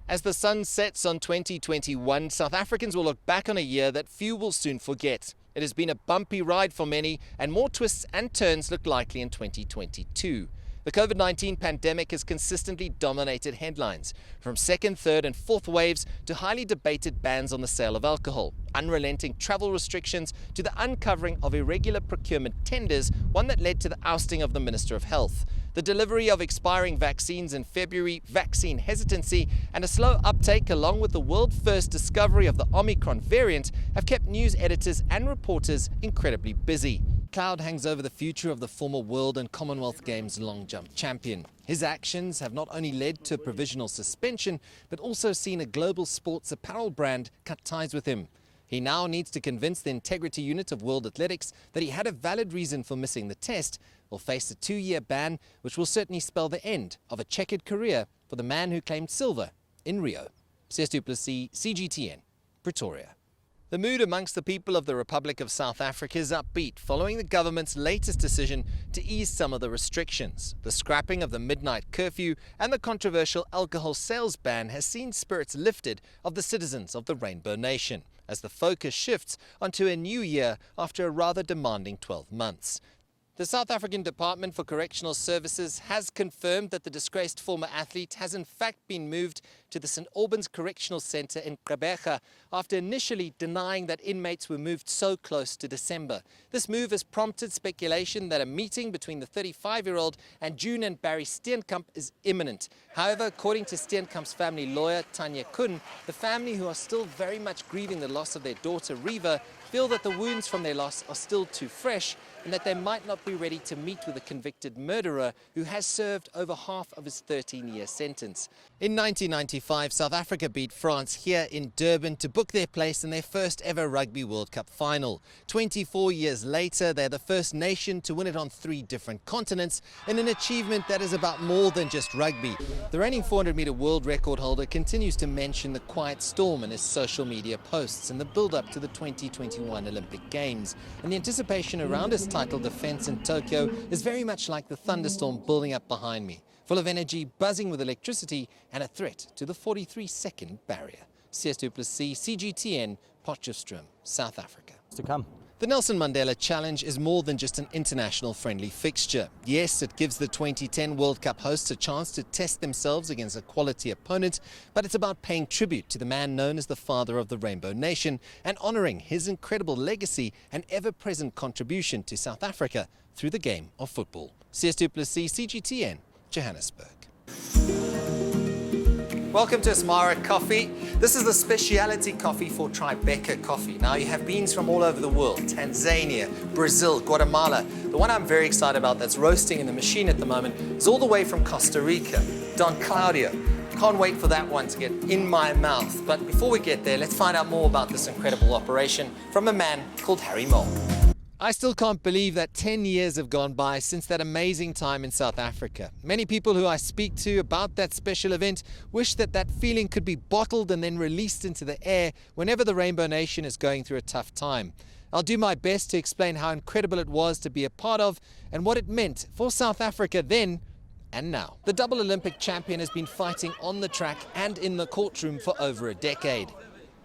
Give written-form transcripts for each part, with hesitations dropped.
As the sun sets on 2021, South Africans will look back on a year that few will soon forget. It has been a bumpy ride for many, and more twists and turns look likely in 2022. The COVID-19 pandemic has consistently dominated headlines, from second, third and fourth waves to highly debated bans on the sale of alcohol, unrelenting travel restrictions to the uncovering of irregular procurement tenders, one that led to the ousting of the Minister of Health. The delivery of expiring vaccines in February, vaccine hesitancy and a slow uptake along with the world-first discovery of the Omicron variant have kept news editors and reporters incredibly busy. Cloud hangs over the future of the former World and Commonwealth Games long jump champion. His actions have not only led to a provisional suspension, but also seen a global sports apparel brand cut ties with him. He now needs to convince the integrity unit of World Athletics that he had a valid reason for missing the test, will face a 2-year ban, which will certainly spell the end of a checkered career for the man who claimed silver in Rio. Sias du Plessis, CGTN, Pretoria. The mood amongst the people of the Republic of South Africa is upbeat following the government's latest decision to ease some of the restrictions. The scrapping of the midnight curfew and the controversial alcohol sales ban has seen spirits lifted of the citizens of the Rainbow Nation, as the focus shifts onto a new year after a rather demanding 12 months. The South African Department for Correctional Services has confirmed that the disgraced former athlete has in fact been moved to the St. Albans Correctional Centre in Gqeberha after initially denying that inmates were moved so close to December. This move has prompted speculation that a meeting between the 35-year-old and June and Barry Steenkamp is imminent. However, according to Steenkamp's family lawyer, Tanya Kun, the family, who are still very much grieving the loss of their daughter, Reva, feel that the wounds from their loss are still too fresh and that they might not be ready to meet with a convicted murderer who has served over half of his 13-year sentence. In 1995, South Africa beat France here in Durban to book their place in their first ever Rugby World Cup final. 24 years later, they're the first nation to win it on 3 different continents in an achievement that is about more than just rugby. The reigning 400-meter world record holder continues to mention the quiet storm in his social media posts in the build-up to the 2021 Olympic Games, and the anticipation around his title defense in Tokyo is very much like the thunderstorm building up behind me, full of energy, buzzing with electricity and a threat to the 43-second barrier. Sias du Plessis, CGTN, Potchefstroom, South Africa. To come. The Nelson Mandela Challenge is more than just an international friendly fixture. Yes, it gives the 2010 World Cup hosts a chance to test themselves against a quality opponent, but it's about paying tribute to the man known as the father of the Rainbow Nation and honouring his incredible legacy and ever-present contribution to South Africa through the game of football. Sias du Plessis, CGTN, Johannesburg. Welcome to Asmara Coffee. This is the specialty coffee for Tribeca Coffee. Now, you have beans from all over the world: Tanzania, Brazil, Guatemala. The one I'm very excited about that's roasting in the machine at the moment is all the way from Costa Rica, Don Claudio. Can't wait for that one to get in my mouth. But before we get there, let's find out more about this incredible operation from a man called Harry Mole. I still can't believe that 10 years have gone by since that amazing time in South Africa. Many people who I speak to about that special event wish that that feeling could be bottled and then released into the air whenever the Rainbow Nation is going through a tough time. I'll do my best to explain how incredible it was to be a part of and what it meant for South Africa then and now. The double Olympic champion has been fighting on the track and in the courtroom for over a decade.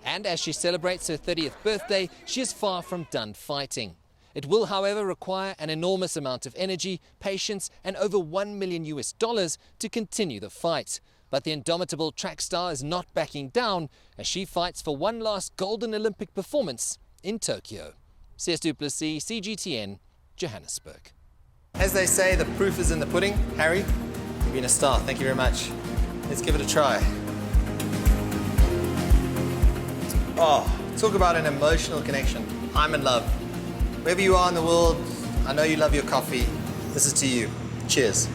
And as she celebrates her 30th birthday, she is far from done fighting. It will, however, require an enormous amount of energy, patience, and over $1 million to continue the fight. But the indomitable track star is not backing down as she fights for one last golden Olympic performance in Tokyo. Sias du Plessis, CGTN, Johannesburg. As they say, the proof is in the pudding. Harry, you've been a star. Thank you very much. Let's give it a try. Oh, talk about an emotional connection. I'm in love. Wherever you are in the world, I know you love your coffee. This is to you. Cheers.